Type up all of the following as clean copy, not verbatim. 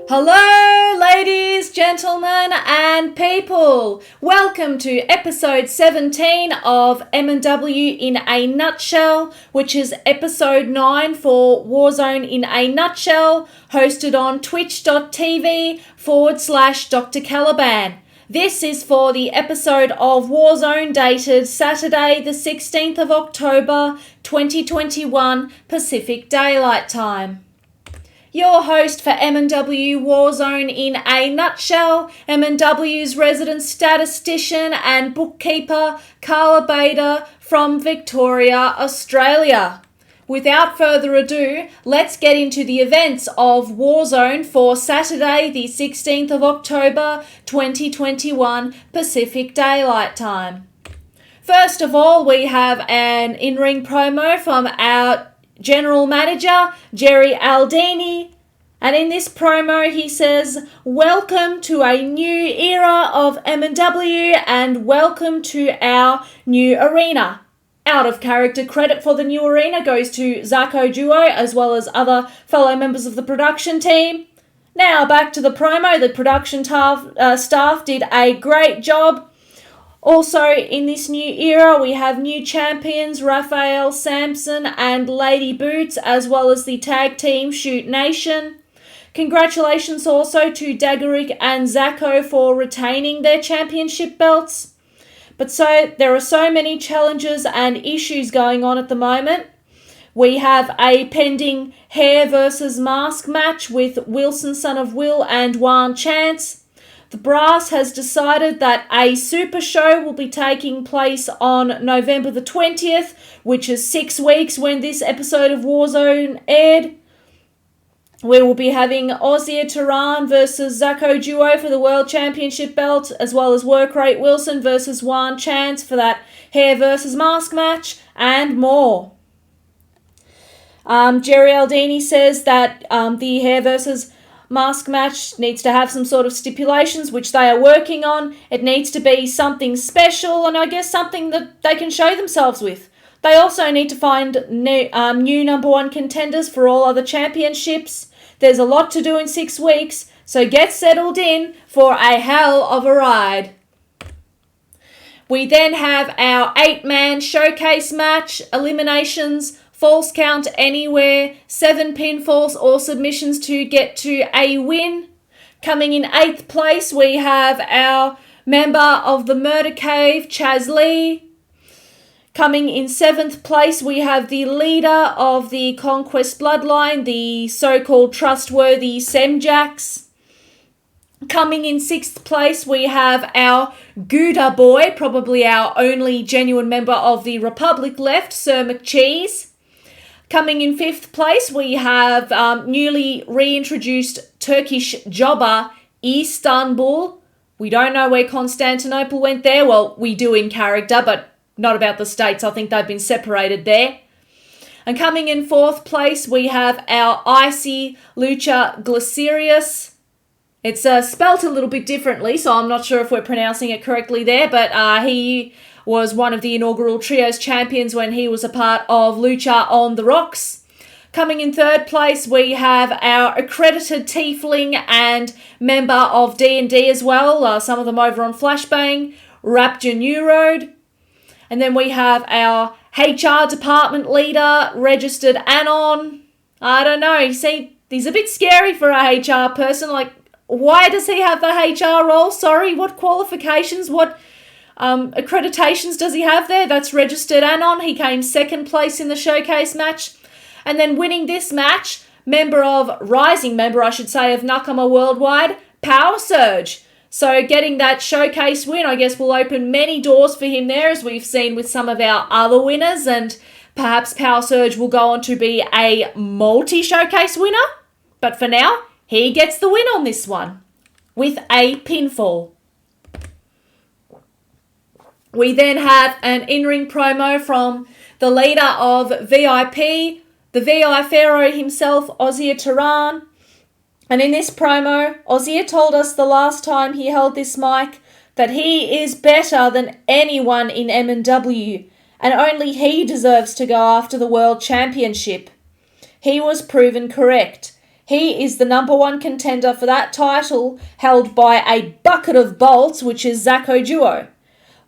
Hello, ladies, gentlemen, and people. Welcome to episode 17 of MNW In A Nutshell, which is episode 9 for Warzone in a Nutshell, hosted on twitch.tv/Dr. Caliban. This is for the episode of Warzone dated Saturday the 16th of October 2021 Pacific Daylight Time. Your host for MNW Warzone in a Nutshell, MNW's resident statistician and bookkeeper, Carla Bader from Victoria, Australia. Without further ado, let's get into the events of Warzone for Saturday the 16th of October 2021 Pacific Daylight Time. First of all, we have an in-ring promo from our General Manager, Jerry Aldini, and in this promo he says, "Welcome to a new era of MNW and welcome to our new arena." Out of character credit for the new arena goes to Zacho Duo as well as other fellow members of the production team. Now back to the promo. The production staff did a great job. Also, in this new era, we have new champions, Raphael Sampson and Lady Boots, as well as the tag team Shoot Nation. Congratulations also to Dagaric and Zacho for retaining their championship belts. But there are so many challenges and issues going on at the moment. We have a pending hair versus mask match with Wilson, son of Will, and Juan Chance. The brass has decided that a super show will be taking place on November the 20th, which is 6 weeks when this episode of Warzone aired. We will be having Ozzy Turan versus Zacho Duo for the World Championship belt, as well as Workrate Wilson versus Juan Chance for that hair versus mask match, and more. Jerry Aldini says that the hair versus mask match needs to have some sort of stipulations, which they are working on. It needs to be something special and I guess something that they can show themselves with. They also need to find new number one contenders for all other championships. There's a lot to do in 6 weeks, so get settled in for a hell of a ride. We then have our 8-man showcase match, eliminations, false count anywhere, 7 pinfalls or submissions to get to a win. Coming in 8th place, we have our member of the Murder Cave, Chaz Lee. Coming in 7th place, we have the leader of the Conquest Bloodline, the so-called trustworthy Semjax. Coming in 6th place, we have our Gouda boy, probably our only genuine member of the Republic left, Sir McCheese. Coming in 5th place, we have newly reintroduced Turkish jobber Istanbul. We don't know where Constantinople went there. Well, we do in character, but not about the states. I think they've been separated there. And coming in 4th place, we have our Icy Lucha Glycerius. It's spelt a little bit differently, so I'm not sure if we're pronouncing it correctly there, but he was one of the inaugural Trios champions when he was a part of Lucha on the Rocks. Coming in 3rd place, we have our accredited tiefling and member of D&D as well, some of them over on Flashbang, Rapture New Road. And then we have our HR department leader, registered Anon. I don't know, see, he's a bit scary for a HR person. Like, why does he have the HR role? Sorry, what qualifications, what accreditations does he have there? That's registered Anon. He came 2nd place in the showcase match. And then winning this match, rising member of Nakama Worldwide, Power Surge. So getting that showcase win, I guess, will open many doors for him there, as we've seen with some of our other winners. And perhaps Power Surge will go on to be a multi-showcase winner. But for now, he gets the win on this one with a pinfall. We then have an in-ring promo from the leader of VIP, the VI Pharaoh himself, Ozzy Turan. And in this promo, Ozzy told us the last time he held this mic that he is better than anyone in MNW, and only he deserves to go after the World Championship. He was proven correct. He is the number one contender for that title, held by a bucket of bolts, which is Zacko Duo.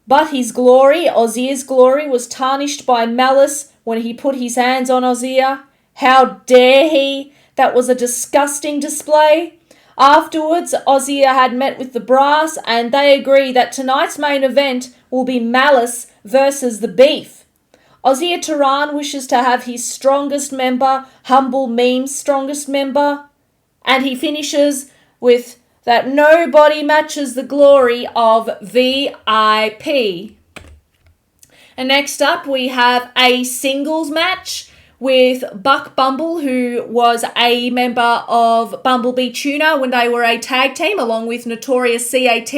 But his glory, Ozir's glory, was tarnished by malice when he put his hands on Ozir. How dare he? That was a disgusting display. Afterwards, Ozir had met with the brass and they agree that tonight's main event will be Malice versus the Beef. Ozir Turan wishes to have his strongest member, Humble Meme's strongest member, and he finishes with that nobody matches the glory of VIP. And next up we have a singles match with Buck Bumble, who was a member of Bumblebee Tuna when they were a tag team along with Notorious CAT,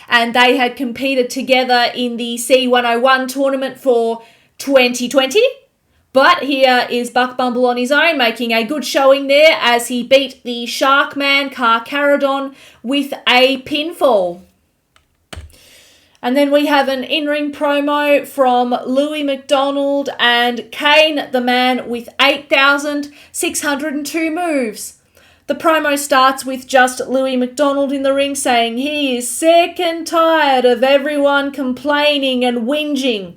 and they had competed together in the C101 tournament for 2020. But here is Buck Bumble on his own, making a good showing there as he beat the Sharkman Carcharodon with a pinfall. And then we have an in-ring promo from Louis McDonald and Kane the Man with 8,602 moves. The promo starts with just Louis McDonald in the ring saying he is sick and tired of everyone complaining and whinging,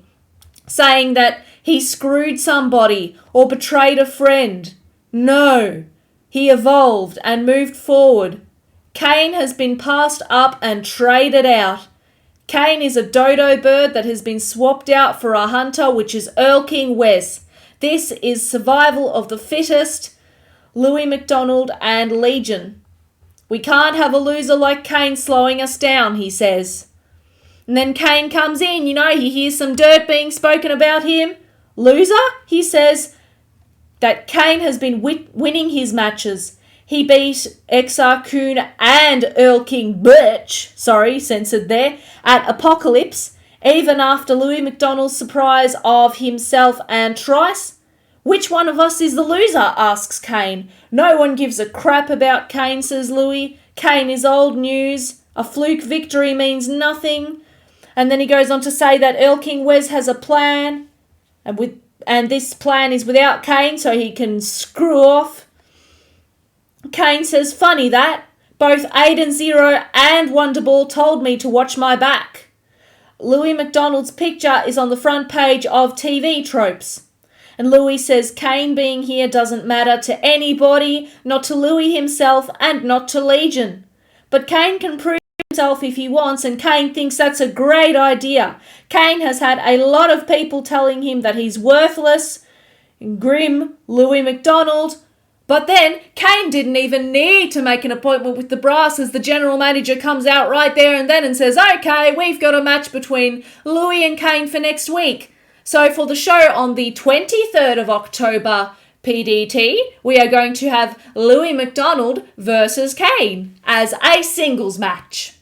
saying that he screwed somebody or betrayed a friend. No, he evolved and moved forward. Kane has been passed up and traded out. Kane is a dodo bird that has been swapped out for a hunter, which is Earl King Wes. This is survival of the fittest, Louis McDonald and Legion. We can't have a loser like Kane slowing us down, he says. And then Kane comes in, he hears some dirt being spoken about him. Loser? He says that Kane has been winning his matches. He beat XR Kun and Earl King Birch, censored there, at Apocalypse, even after Louis McDonald's surprise of himself and Trice. Which one of us is the loser? Asks Kane. No one gives a crap about Kane, says Louis. Kane is old news. A fluke victory means nothing. And then he goes on to say that Earl King Wes has a plan, and this plan is without Kane, so he can screw off. Kane says, funny that. Both Aiden Zero and Wonderball told me to watch my back. Louis McDonald's picture is on the front page of TV Tropes. And Louis says Kane being here doesn't matter to anybody, not to Louis himself and not to Legion. But Kane can prove himself if he wants, and Kane thinks that's a great idea. Kane has had a lot of people telling him that he's worthless, grim Louis McDonald, but then Kane didn't even need to make an appointment with the brass as the general manager comes out right there and then and says, okay, we've got a match between Louis and Kane for next week. So for the show on the 23rd of October, PDT, we are going to have Louis McDonald versus Kane as a singles match.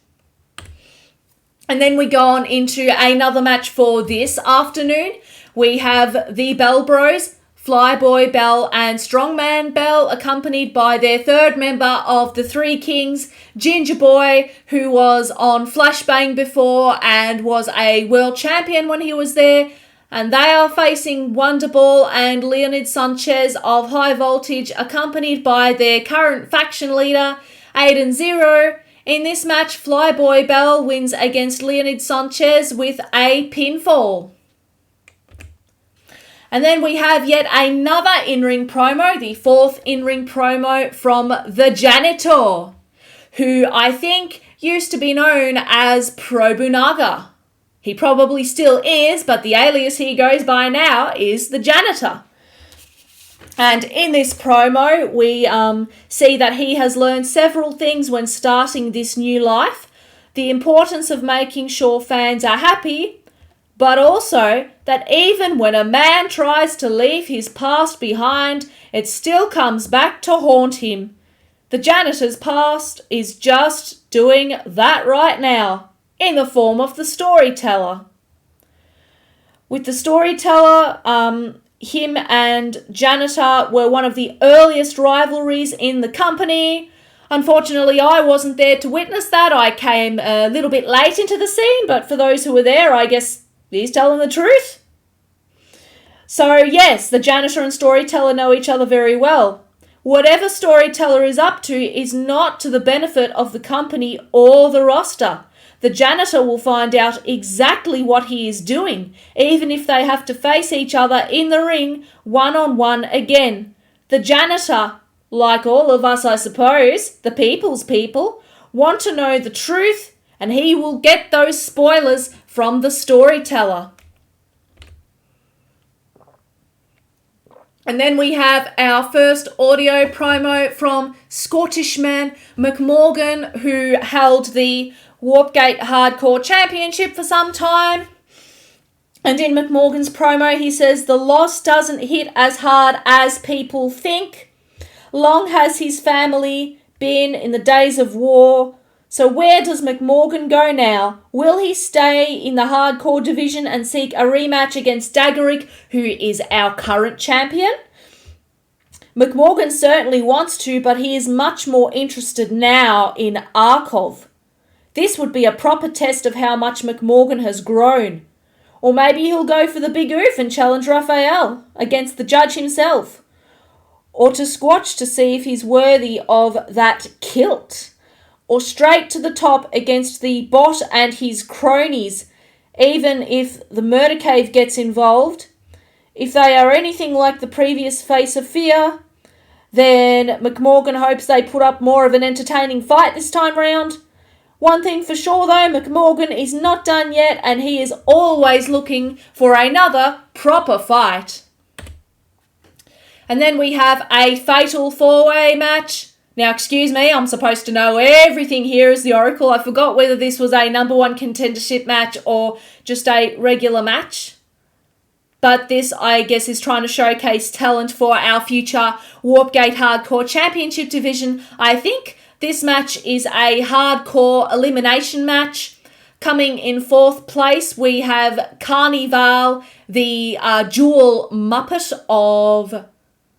And then we go on into another match for this afternoon. We have the Bell Bros, Flyboy Bell and Strongman Bell, accompanied by their third member of the Three Kings, Ginger Boy, who was on Flashbang before and was a world champion when he was there. And they are facing Wonderball and Leonid Sanchez of High Voltage, accompanied by their current faction leader, Aiden Zero. In this match, Flyboy Bell wins against Leonid Sanchez with a pinfall. And then we have yet another in-ring promo, the fourth in-ring promo from the Janitor, who I think used to be known as Probunaga. He probably still is, but the alias he goes by now is the Janitor. And in this promo, we see that he has learned several things when starting this new life. The importance of making sure fans are happy, but also that even when a man tries to leave his past behind, it still comes back to haunt him. The Janitor's past is just doing that right now, in the form of the Storyteller. With the Storyteller, him and Janitor were one of the earliest rivalries in the company. Unfortunately, I wasn't there to witness that. I came a little bit late into the scene, but for those who were there, I guess he's telling the truth. So yes, the Janitor and Storyteller know each other very well. Whatever storyteller is up to is not to the benefit of the company or the roster. The janitor will find out exactly what he is doing, even if they have to face each other in the ring one-on-one again. The janitor, like all of us I suppose, the people's people, want to know the truth, and he will get those spoilers from the storyteller. And then we have our first audio promo from Scottishman McMorgan, who held the Warpgate Hardcore Championship for some time. And in McMorgan's promo, he says, the loss doesn't hit as hard as people think. Long has his family been in the days of war. So where does McMorgan go now? Will he stay in the hardcore division and seek a rematch against Dagarick, who is our current champion? McMorgan certainly wants to, but he is much more interested now in Arkov. This would be a proper test of how much McMorgan has grown. Or maybe he'll go for the big oof and challenge Raphael against the judge himself. Or to Squatch to see if he's worthy of that kilt. Or straight to the top against the bot and his cronies, even if the Murder Cave gets involved. If they are anything like the previous Face of Fear, then McMorgan hopes they put up more of an entertaining fight this time round. One thing for sure though, McMorgan is not done yet, and he is always looking for another proper fight. And then we have a fatal four-way match. Now, excuse me, I'm supposed to know everything here as the Oracle. I forgot whether this was a number one contendership match or just a regular match. But this, I guess, is trying to showcase talent for our future Warpgate Hardcore Championship division. I think this match is a hardcore elimination match. Coming in fourth place, we have Carnival, the dual Muppet of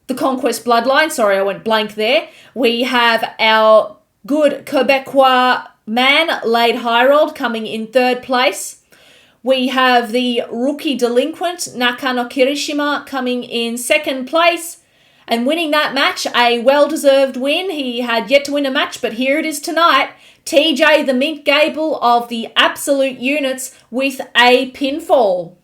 the Conquest Bloodline. Sorry, I went blank there. We have our good Quebecois man, Lade Hyrold, coming in third place. We have the rookie delinquent, Nakano Kirishima, coming in second place. And winning that match, a well-deserved win. He had yet to win a match, but here it is tonight. TJ the Mint Gable of the Absolute Units with a pinfall.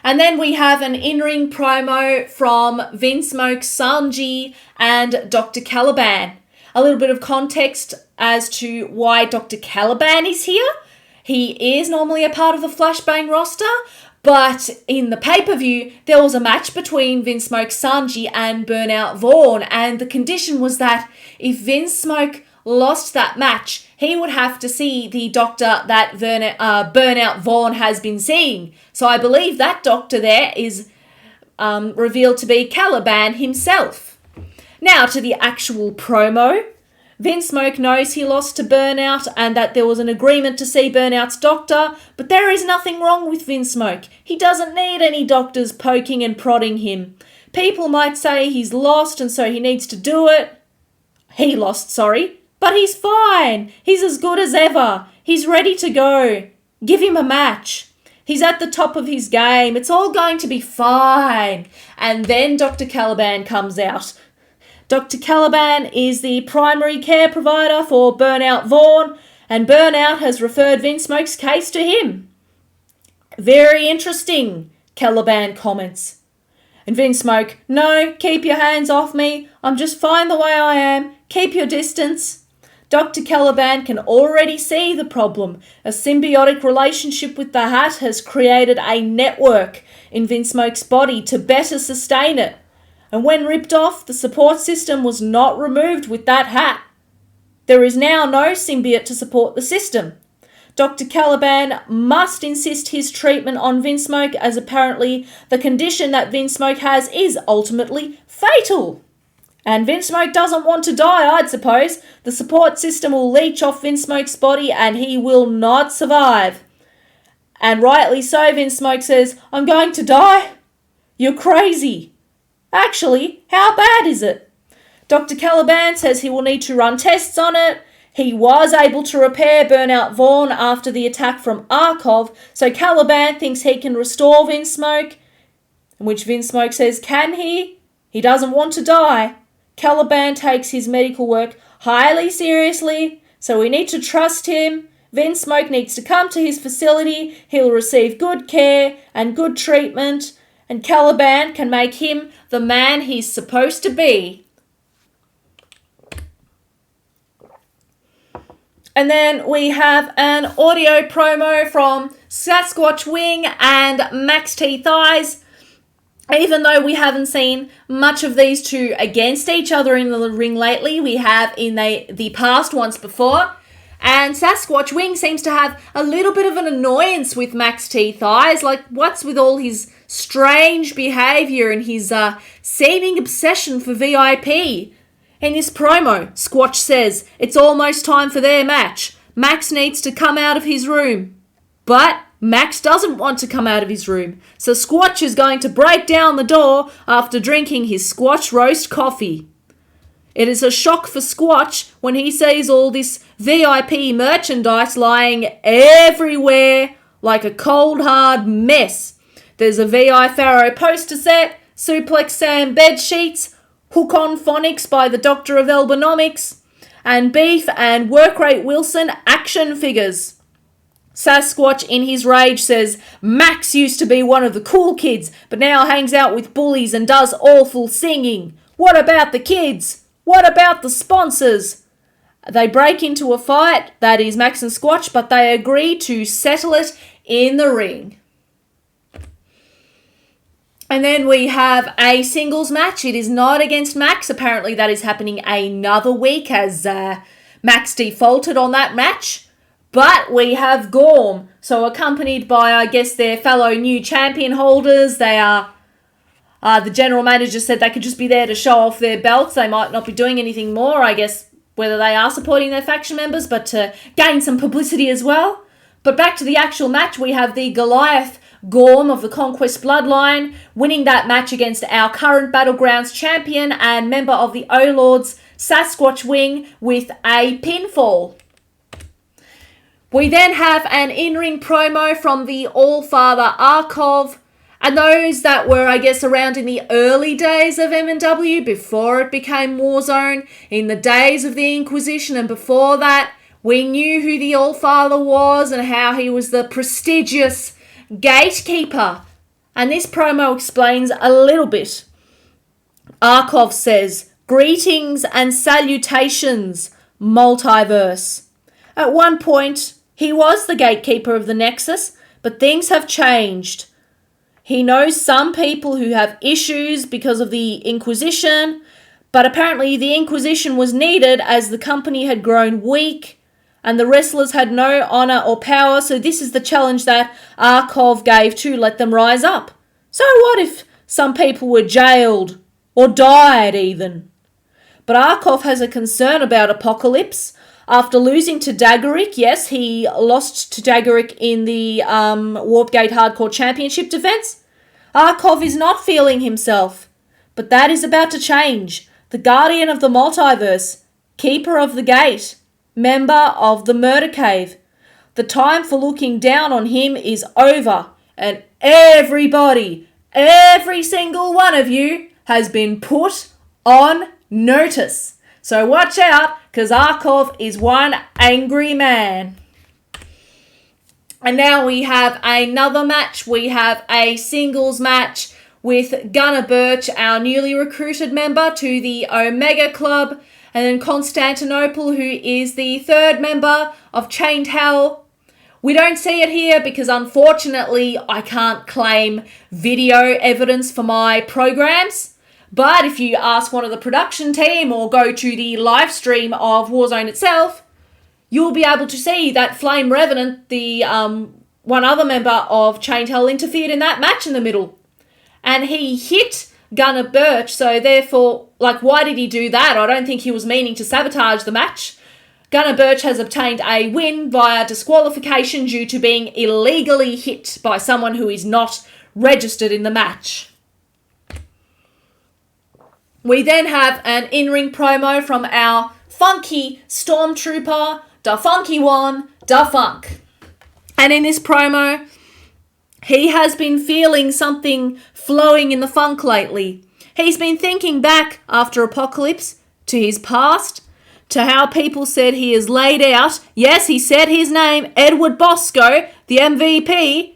And then we have an in-ring promo from Vince Smoke, Sanji, and Dr. Caliban. A little bit of context as to why Dr. Caliban is here. He is normally a part of the Flashbang roster, but in the pay-per-view, there was a match between Vince Smoke, Sanji, and Burnout Vaughn, and the condition was that if Vince Smoke lost that match, he would have to see the doctor that Burnout Vaughn has been seeing. So I believe that doctor there is revealed to be Caliban himself. Now to the actual promo. Vince Smoke knows he lost to Burnout and that there was an agreement to see Burnout's doctor, but there is nothing wrong with Vince Smoke. He doesn't need any doctors poking and prodding him. People might say he's lost and so he needs to do it. He lost, sorry. But he's fine. He's as good as ever. He's ready to go. Give him a match. He's at the top of his game. It's all going to be fine. And then Dr. Caliban comes out. Dr. Caliban is the primary care provider for Burnout Vaughn, and Burnout has referred Vince Smoke's case to him. Very interesting, Caliban comments. And Vince Smoke, no, keep your hands off me. I'm just fine the way I am. Keep your distance. Dr. Caliban can already see the problem. A symbiotic relationship with the hat has created a network in Vince Smoke's body to better sustain it. And when ripped off, the support system was not removed with that hat. There is now no symbiote to support the system. Dr. Caliban must insist his treatment on Vince Smoke, as apparently the condition that Vince Smoke has is ultimately fatal. And Vince Smoke doesn't want to die, I'd suppose. The support system will leech off Vince Smoke's body and he will not survive. And rightly so, Vince Smoke says, I'm going to die? You're crazy. Actually, how bad is it? Dr. Caliban says he will need to run tests on it. He was able to repair Burnout Vaughn after the attack from Arkov, so Caliban thinks he can restore Vince Smoke, in which Vince Smoke says, can he? He doesn't want to die. Caliban takes his medical work highly seriously, so we need to trust him. Vince Smoke needs to come to his facility. He'll receive good care and good treatment, and Caliban can make him the man he's supposed to be. And then we have an audio promo from Sasquatch Wing and Max T Thighs. Even though we haven't seen much of these two against each other in the ring lately, we have in the past once before. And Sasquatch Wing seems to have a little bit of an annoyance with Max T Thighs. Like, what's with all his strange behaviour and his seeming obsession for VIP? In this promo, Squatch says it's almost time for their match. Max needs to come out of his room. But Max doesn't want to come out of his room, so Squatch is going to break down the door after drinking his Squatch roast coffee. It is a shock for Squatch when he sees all this VIP merchandise lying everywhere like a cold hard mess. There's a VI Pharaoh poster set, Suplex Sam bed sheets, Hook on Phonics by the Doctor of Elbonomics, and Beef and Workrate Wilson action figures. Sasquatch in his rage says Max used to be one of the cool kids, but now hangs out with bullies and does awful singing. What about the kids? What about the sponsors? They break into a fight, that is Max and Squatch, but they agree to settle it in the ring. And then we have a singles match. It is not against Max. Apparently that is happening another week as Max defaulted on that match. But we have Gorm. So accompanied by, I guess, their fellow new champion holders. They are... the general manager said they could just be there to show off their belts. They might not be doing anything more, I guess, whether they are supporting their faction members, but to gain some publicity as well. But back to the actual match, we have the Goliath Gorm of the Conquest Bloodline winning that match against our current Battlegrounds champion and member of the O-Lords, Sasquatch Wing, with a pinfall. We then have an in-ring promo from the All-Father Arkov, and those that were, I guess, around in the early days of MNW, before it became Warzone, in the days of the Inquisition and before that, we knew who the All-Father was and how he was the prestigious gatekeeper. And this promo explains a little bit. Arkov says, "Greetings and salutations, Multiverse. At one point, he was the gatekeeper of the Nexus, but things have changed. He knows some people who have issues because of the Inquisition, but apparently the Inquisition was needed as the company had grown weak and the wrestlers had no honour or power, so this is the challenge that Arkov gave to let them rise up. So what if some people were jailed or died even? But Arkov has a concern about Apocalypse. After losing to Dagoric, yes, he lost to Dagoric in the Warpgate Hardcore Championship defense. Arkov is not feeling himself, but that is about to change. The Guardian of the Multiverse, Keeper of the Gate, member of the Murder Cave. The time for looking down on him is over, and everybody, every single one of you, has been put on notice. So watch out, because Arkov is one angry man." And now we have another match. We have a singles match with Gunnar Birch, our newly recruited member to the Omega Club, and then Constantinople, who is the third member of Chained Hell. We don't see it here because unfortunately I can't claim video evidence for my programs. But if you ask one of the production team or go to the live stream of Warzone itself, you'll be able to see that Flame Revenant, the one other member of Chained Hell, interfered in that match in the middle. And he hit Gunnar Birch, so therefore, why did he do that? I don't think he was meaning to sabotage the match. Gunnar Birch has obtained a win via disqualification due to being illegally hit by someone who is not registered in the match. We then have an in-ring promo from our funky Stormtrooper, Da Funky One, Da Funk. And in this promo, he has been feeling something flowing in the funk lately. He's been thinking back after Apocalypse to his past, to how people said he is laid out. Yes, he said his name, Edward Bosco, the MVP.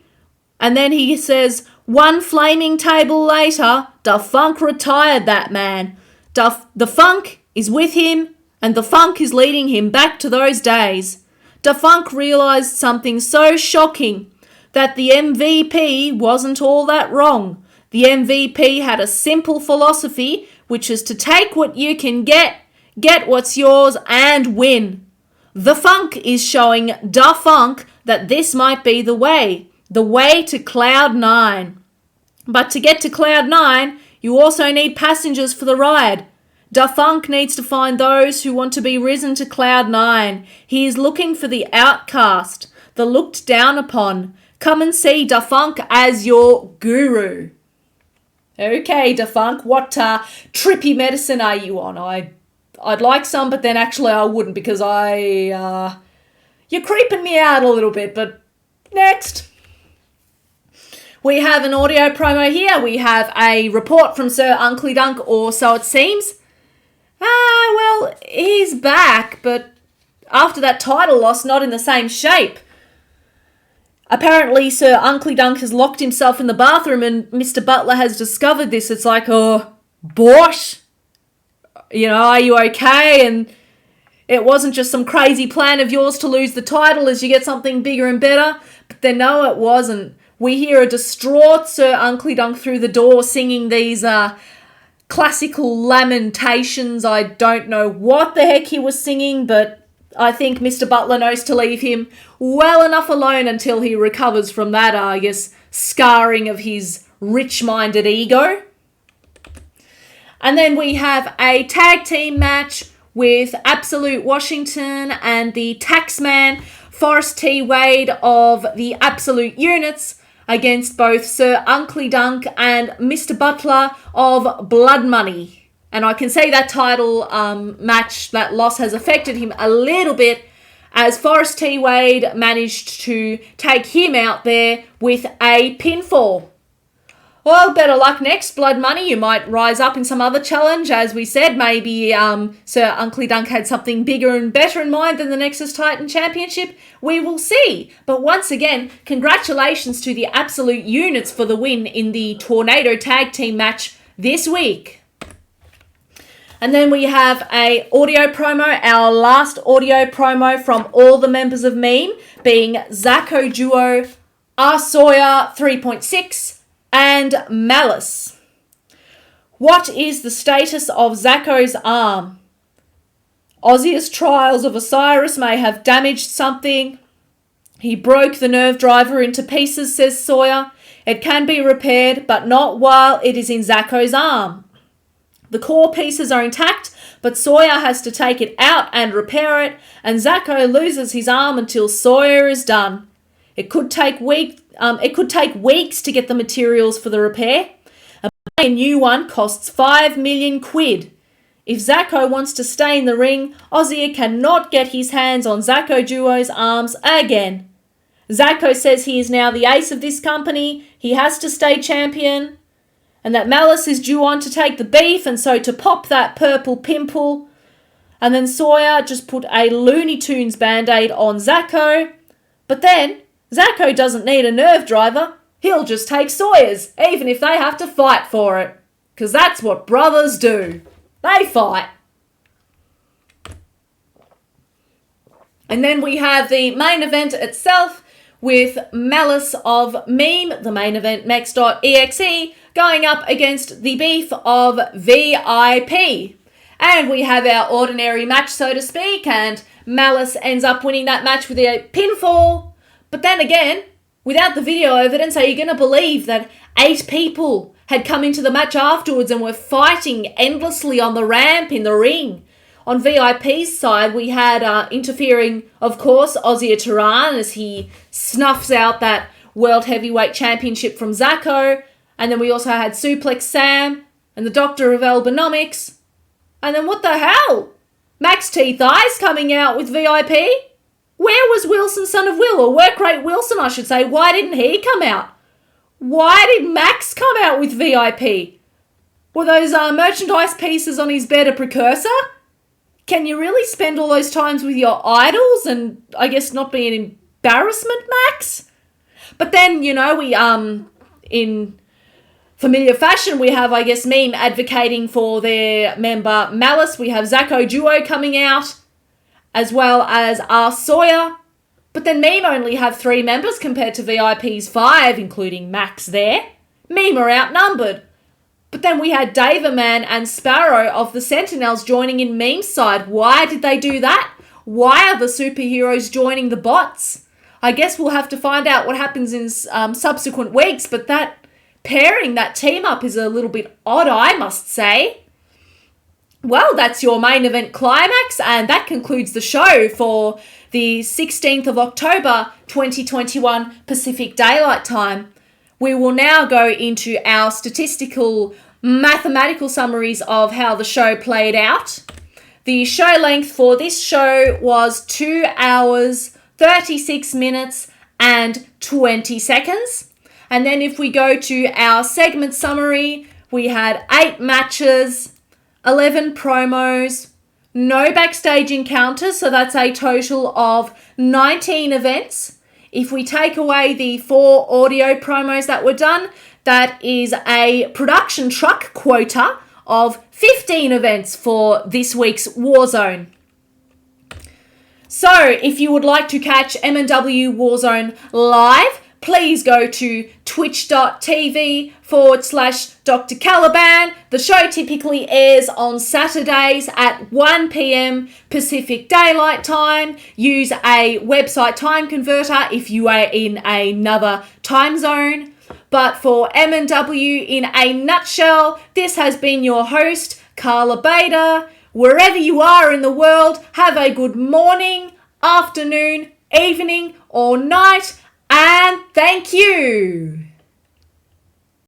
And then he says, one flaming table later, the funk retired that man. The funk is with him, and the funk is leading him back to those days. The funk realised something so shocking, that the MVP wasn't all that wrong. The MVP had a simple philosophy, which is to take what you can get what's yours, and win. The funk is showing Da Funk that this might be the way to Cloud 9. But to get to Cloud 9, you also need passengers for the ride. Da Funk needs to find those who want to be risen to Cloud 9. He is looking for the outcast, the looked down upon. Come and see Da Funk as your guru. Okay, Da Funk, what trippy medicine are you on? I'd like some, but then actually I wouldn't, because you're creeping me out a little bit, but next. We have an audio promo here. We have a report from Sir Uncle Dunk, or so it seems. Well, he's back, but after that title loss, not in the same shape. Apparently, Sir Uncle Dunk has locked himself in the bathroom and Mr. Butler has discovered this. It's like, oh, Bosh, are you okay? And it wasn't just some crazy plan of yours to lose the title as you get something bigger and better. But then no, it wasn't. We hear a distraught Sir Uncle Dunk through the door singing these classical lamentations. I don't know what the heck he was singing, but I think Mr. Butler knows to leave him well enough alone until he recovers from that, scarring of his rich-minded ego. And then we have a tag team match with Absolute Washington and the Taxman, Forrest T. Wade of the Absolute Units, against both Sir Uncle Dunk and Mr. Butler of Blood Money. And I can say that title match, that loss has affected him a little bit, as Forrest T. Wade managed to take him out there with a pinfall. Well, better luck next, Blood Money. You might rise up in some other challenge. As we said, maybe Sir Uncle Dunk had something bigger and better in mind than the Nexus Titan Championship. We will see. But once again, congratulations to the Absolute Units for the win in the Tornado Tag Team match this week. And then we have a audio promo, our last audio promo from all the members of Meme, being Zacho Duo, R. Sawyer 3.6, and Malice. What is the status of Zacho's arm? Ozzy's trials of Osiris may have damaged something. He broke the nerve driver into pieces, says Sawyer. It can be repaired, but not while it is in Zacho's arm. The core pieces are intact, but Sawyer has to take it out and repair it, and Zacho loses his arm until Sawyer is done. It could take weeks to get the materials for the repair. A new one costs 5 million quid. If Zacho wants to stay in the ring, Ozzy cannot get his hands on Zacho Duo's arms again. Zacho says he is now the ace of this company, he has to stay champion, and that Malice is due on to take the beef and so to pop that purple pimple. And then Sawyer just put a Looney Tunes band-aid on Zacho. But then, Zacho doesn't need a nerve driver. He'll just take Sawyer's, even if they have to fight for it. Because that's what brothers do. They fight. And then we have the main event itself with Malice of Meme, the main event Mex.exe, going up against the beef of VIP. And we have our ordinary match, so to speak, and Malice ends up winning that match with a pinfall. But then again, without the video evidence, are you going to believe that 8 people had come into the match afterwards and were fighting endlessly on the ramp in the ring? On VIP's side, we had interfering, of course, Ozzy Turan as he snuffs out that World Heavyweight Championship from Zacho. And then we also had Suplex Sam and the Doctor of Elbonomics. And then what the hell? Max T. Thighs coming out with VIP? Where was Wilson, son of Will? Or Work Rate Wilson, I should say. Why didn't he come out? Why did Max come out with VIP? Were those merchandise pieces on his bed a precursor? Can you really spend all those times with your idols and I guess not be an embarrassment, Max? But then, we, in familiar fashion, we have, I guess, Meme advocating for their member Malice. We have Zacho Duo coming out, as well as R. Sawyer. But then Meme only have 3 members compared to VIP's 5, including Max there. Meme are outnumbered. But then we had Daverman and Sparrow of the Sentinels joining in Meme's side. Why did they do that? Why are the superheroes joining the bots? I guess we'll have to find out what happens in subsequent weeks, but that pairing, that team up is a little bit odd, I must say. Well, that's your main event climax, and that concludes the show for the 16th of October 2021 Pacific Daylight Time. We will now go into our statistical, mathematical summaries of how the show played out. The show length for this show was 2 hours, 36 minutes, and 20 seconds. And then if we go to our segment summary, we had 8 matches, 11 promos, no backstage encounters, so that's a total of 19 events. If we take away the 4 audio promos that were done, that is a production truck quota of 15 events for this week's Warzone. So, if you would like to catch MNW Warzone live, please go to twitch.tv/Dr. Caliban. The show typically airs on Saturdays at 1 p.m. Pacific Daylight Time. Use a website time converter if you are in another time zone. But for MNW In A Nutshell, this has been your host, Carla Bader. Wherever you are in the world, have a good morning, afternoon, evening, or night, and thank you.